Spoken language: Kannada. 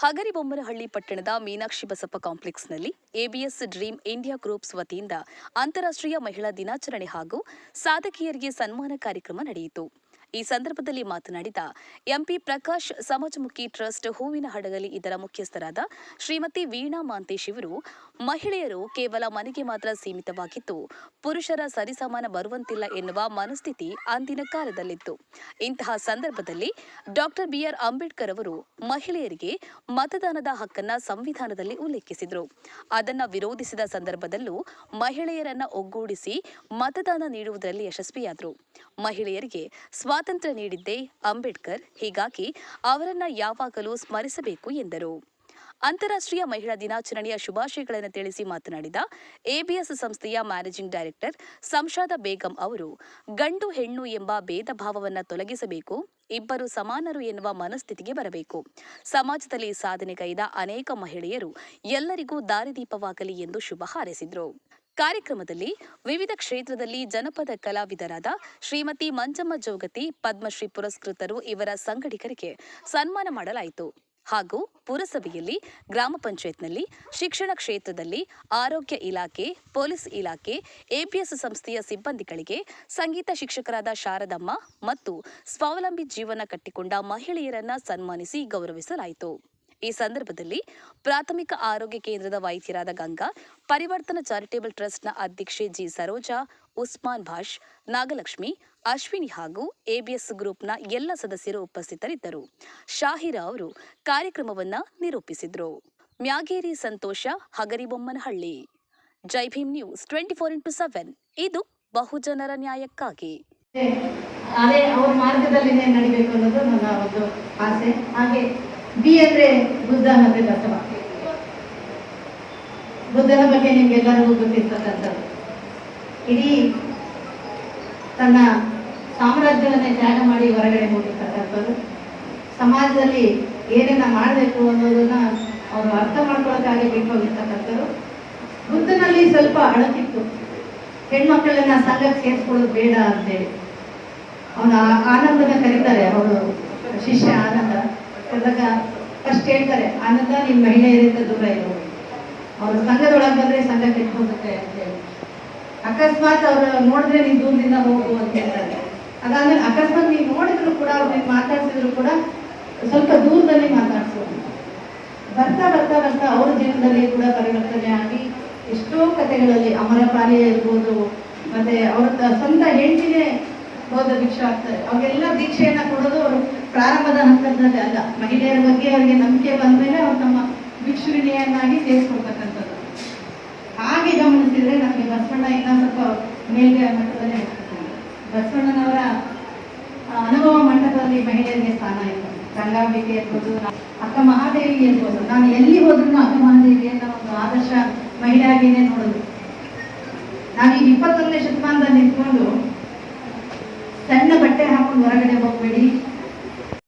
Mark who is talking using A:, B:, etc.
A: ಹಗರಿಬೊಮ್ಮನಹಳ್ಳಿ ಪಟ್ಟಣದ ಮೀನಾಕ್ಷಿ ಬಸಪ್ಪ ಕಾಂಪ್ಲೆಕ್ಸ್ನಲ್ಲಿ ಎಬಿಎಸ್ ಡ್ರೀಮ್ ಇಂಡಿಯಾ ಗ್ರೂಪ್ಸ್ ವತಿಯಿಂದ ಅಂತಾರಾಷ್ಟ್ರೀಯ ಮಹಿಳಾ ದಿನಾಚರಣೆ ಹಾಗೂ ಸಾಧಕಿಯರಿಗೆ ಸನ್ಮಾನ ಕಾರ್ಯಕ್ರಮ ನಡೆಯಿತು. ಈ ಸಂದರ್ಭದಲ್ಲಿ ಮಾತನಾಡಿದ ಎಂಪಿ ಪ್ರಕಾಶ್, ಸಮಾಜಮುಖಿ ಟ್ರಸ್ಟ್ ಹೂವಿನ ಹಡಗಲಿ ಇದರ ಮುಖ್ಯಸ್ಥರಾದ ಶ್ರೀಮತಿ ವೀಣಾ ಮಾಂತೇಶ್ ಇವರು, ಮಹಿಳೆಯರು ಕೇವಲ ಮನೆಗೆ ಮಾತ್ರ ಸೀಮಿತವಾಗಿದ್ದು ಪುರುಷರ ಸರಿಸಮಾನ ಬರುವಂತಿಲ್ಲ ಎನ್ನುವ ಮನಸ್ಥಿತಿ ಅಂದಿನ ಕಾಲದಲ್ಲಿತ್ತು. ಇಂತಹ ಸಂದರ್ಭದಲ್ಲಿ ಡಾಕ್ಟರ್ ಬಿಆರ್ ಅಂಬೇಡ್ಕರ್ ಅವರು ಮಹಿಳೆಯರಿಗೆ ಮತದಾನದ ಹಕ್ಕನ್ನ ಸಂವಿಧಾನದಲ್ಲಿ ಉಲ್ಲೇಖಿಸಿದರು. ಅದನ್ನ ವಿರೋಧಿಸಿದ ಸಂದರ್ಭದಲ್ಲೂ ಮಹಿಳೆಯರನ್ನ ಒಗ್ಗೂಡಿಸಿ ಮತದಾನ ನೀಡುವುದರಲ್ಲಿ ಯಶಸ್ವಿಯಾದರು. ಮಹಿಳೆಯರಿಗೆ ಸ್ವಾತಂತ್ರ್ಯ ನೀಡಿದ್ದೇ ಅಂಬೇಡ್ಕರ್, ಹೀಗಾಗಿ ಅವರನ್ನ ಯಾವಾಗಲೂ ಸ್ಮರಿಸಬೇಕು ಎಂದರು. ಅಂತಾರಾಷ್ಟ್ರೀಯ ಮಹಿಳಾ ದಿನಾಚರಣೆಯ ಶುಭಾಶಯಗಳನ್ನು ತಿಳಿಸಿ ಮಾತನಾಡಿದ ಎಬಿಎಸ್ ಸಂಸ್ಥೆಯ ಮ್ಯಾನೇಜಿಂಗ್ ಡೈರೆಕ್ಟರ್ ಸಂಶಾದ ಬೇಗಂ ಅವರು, ಗಂಡು ಹೆಣ್ಣು ಎಂಬ ಭೇದ ಭಾವವನ್ನು ತೊಲಗಿಸಬೇಕು, ಇಬ್ಬರು ಸಮಾನರು ಎನ್ನುವ ಮನಸ್ಥಿತಿಗೆ ಬರಬೇಕು. ಸಮಾಜದಲ್ಲಿ ಸಾಧನೆಗೈದ ಅನೇಕ ಮಹಿಳೆಯರು ಎಲ್ಲರಿಗೂ ದಾರಿದೀಪವಾಗಲಿ ಎಂದು ಶುಭ ಹಾರೈಸಿದರು. ಕಾರ್ಯಕ್ರಮದಲ್ಲಿ ವಿವಿಧ ಕ್ಷೇತ್ರದಲ್ಲಿ ಜನಪದ ಕಲಾವಿದರಾದ ಶ್ರೀಮತಿ ಮಂಜಮ್ಮ ಜೋಗತಿ, ಪದ್ಮಶ್ರೀ ಪುರಸ್ಕೃತರು ಇವರ ಸಂಘಟಕರಿಗೆ ಸನ್ಮಾನ ಮಾಡಲಾಯಿತು. ಹಾಗೂ ಪುರಸಭೆಯಲ್ಲಿ, ಗ್ರಾಮ ಪಂಚಾಯತ್ನಲ್ಲಿ, ಶಿಕ್ಷಣ ಕ್ಷೇತ್ರದಲ್ಲಿ, ಆರೋಗ್ಯ ಇಲಾಖೆ, ಪೊಲೀಸ್ ಇಲಾಖೆ, ಎಪಿಎಸ್ ಸಂಸ್ಥೆಯ ಸಿಬ್ಬಂದಿಗಳಿಗೆ, ಸಂಗೀತ ಶಿಕ್ಷಕರಾದ ಶಾರದಮ್ಮ ಮತ್ತು ಸ್ವಾವಲಂಬಿ ಜೀವನ ಕಟ್ಟಿಕೊಂಡ ಮಹಿಳೆಯರನ್ನ ಸನ್ಮಾನಿಸಿ ಗೌರವಿಸಲಾಯಿತು. ಈ ಸಂದರ್ಭದಲ್ಲಿ ಪ್ರಾಥಮಿಕ ಆರೋಗ್ಯ ಕೇಂದ್ರದ ವೈದ್ಯರಾದ ಗಂಗಾ, ಪರಿವರ್ತನಾ ಚಾರಿಟೇಬಲ್ ಟ್ರಸ್ಟ್ನ ಅಧ್ಯಕ್ಷೆ ಜಿ ಸರೋಜಾ, ಉಸ್ಮಾನ್ ಭಾಷ್, ನಾಗಲಕ್ಷ್ಮಿ, ಅಶ್ವಿನಿ ಹಾಗೂ ಎಬಿಎಸ್ ಗ್ರೂಪ್ನ ಎಲ್ಲ ಸದಸ್ಯರು ಉಪಸ್ಥಿತರಿದ್ದರು. ಶಾಹಿರಾ ಅವರು ಕಾರ್ಯಕ್ರಮವನ್ನು ನಿರೂಪಿಸಿದರು. ಮ್ಯಾಗೇರಿ ಸಂತೋಷ, ಹಗರಿಬೊಮ್ಮನಹಳ್ಳಿ. ಜೈ ಭೀಮ್ ನ್ಯೂಸ್ 24x7, ಇದು ಬಹುಜನರ ನ್ಯಾಯಕ್ಕಾಗಿ.
B: ಅದೇ ಅವ್ರ ಮಾರ್ಗದಲ್ಲಿನೇ ನಡಿಬೇಕು ಅನ್ನೋದು ನನ್ನ ಒಂದು ಆಸೆ. ಹಾಗೆ ಬಿ ಅಂದ್ರೆ ಬುದ್ಧ ಮತ್ತೆ ಬಸವ. ಬುದ್ಧನ ಬಗ್ಗೆ ನಿಮ್ಗೆಲ್ಲರಿಗೂ ಗೊತ್ತಿರ್ತಕ್ಕಂಥದ್ದು. ಇಡೀ ತನ್ನ ಸಾಮ್ರಾಜ್ಯವನ್ನೇ ತ್ಯಾಗ ಮಾಡಿ ಹೊರಗಡೆ ಹೋಗಿರ್ತಕ್ಕಂಥದ್ದು. ಸಮಾಜದಲ್ಲಿ ಏನೇನ ಮಾಡಬೇಕು ಅನ್ನೋದನ್ನ ಅವರು ಅರ್ಥ ಮಾಡ್ಕೊಳ್ಳೋಕ್ಕಾಗಿ ಬಿಟ್ಟು ಹೋಗಿರ್ತಕ್ಕಂಥದ್ದು. ಬುದ್ಧನಲ್ಲಿ ಸ್ವಲ್ಪ ಅಳಕಿತ್ತು, ಹೆಣ್ಮಕ್ಳನ್ನ ಸಂಘಕ್ಕೆ ಸೇರಿಸ್ಕೊಳ್ಳೋದು ಬೇಡ ಅಂತೇಳಿ. ಅವನ ಆನಂದನ ಕರೀತಾರೆ, ಅವರು ಶಿಷ್ಯ ಆನಂದ ಕರೆದಾಗ ಫಸ್ಟ್ ಹೇಳ್ತಾರೆ, ಆನಂದ ನಿನ್ನ ಮಹಿಳೆಯರಿಂದ ದೂರ ಇರು, ಅವರು ಸಂಘದೊಳಗೆ ಬಂದ್ರೆ ಸಂಘ ಕೆಟ್ಟು ಹೋಗುತ್ತೆ ಅಂತೇಳಿ. ಅಕಸ್ಮಾತ್ ಅವ್ರು ನೋಡಿದ್ರೆ ನೀನು ದೂರದಿಂದ ಹೋಗು ಅಂತ ಹೇಳ್ತಾರೆ. ಅದಾದ್ಮೇಲೆ ಅಕಸ್ಮಾತ್ ನೀವು ನೋಡಿದ್ರು ಕೂಡ, ಅವ್ರು ನೀವು ಮಾತಾಡ್ಸಿದ್ರು ಕೂಡ ಸ್ವಲ್ಪ ದೂರದಲ್ಲಿ ಮಾತಾಡ್ಸು. ಬರ್ತಾ ಬರ್ತಾ ಬರ್ತಾ ಅವ್ರ ಜೀವನದಲ್ಲಿ ಕೂಡ ಪರಿವರ್ತನೆ ಆಗಿ ಎಷ್ಟೋ ಕಥೆಗಳಲ್ಲಿ ಅಮರಪಾಲಿ ಇರ್ಬೋದು, ಮತ್ತೆ ಅವ್ರ ಸ್ವಂತ ಹೆಂಡತಿನೇ ಹೋದ ಭಿಕ್ಷೆ ಆಗ್ತಾರೆ. ಅವ್ರಿಗೆಲ್ಲ ದೀಕ್ಷೆಯನ್ನ ಕೊಡೋದು ಅವರು ಪ್ರಾರಂಭದ ಹಂತದಲ್ಲಿ ಅಲ್ಲ, ಮಹಿಳೆಯರ ಬಗ್ಗೆ ಅವರಿಗೆ ನಂಬಿಕೆ ಬಂದ್ಮೇಲೆ ಅವ್ರು ತಮ್ಮ ಭಿಕ್ಷುಣಿಯನ್ನಾಗಿ ಸೇರಿಸ್ಕೊಳ್ತಕ್ಕಂಥದ್ದು. ಹಾಗೆ ಗಮನಿಸಿದ್ರೆ ನಮಗೆ ಬಸವಣ್ಣ ಇನ್ನ ಸ್ವಲ್ಪ ಮೇಲ್ಗಡೆ ಮಟ್ಟದಲ್ಲಿ ಬಸವಣ್ಣನವರ ಅನುಭವ ಮಂಟಪದಲ್ಲಿ ಮಹಿಳೆಯರಿಗೆ ಸ್ಥಾನ ಇತ್ತು. ಗಂಗಾಂಬಿಕೆ ಇರ್ಬೋದು, ಅಕ್ಕ ಮಹಾದೇವಿ ಇರ್ಬೋದು. ನಾನು ಎಲ್ಲಿ ಹೋದ್ರು ಅಕ್ಕ ಮಹಾದೇವಿಯನ್ನ ಒಂದು ಆದರ್ಶ ಮಹಿಳೆಯಾಗಿಯೇ ನೋಡೋದು. ನಾವೀಗ 21ನೇ ಶತಮಾನದಲ್ಲಿ ನಿಂತ್ಕೊಂಡು ಸಣ್ಣ ಬಟ್ಟೆ ಹಾಕೊಂಡು ಹೊರಗಡೆ ಹೋಗ್ಬೇಡಿ,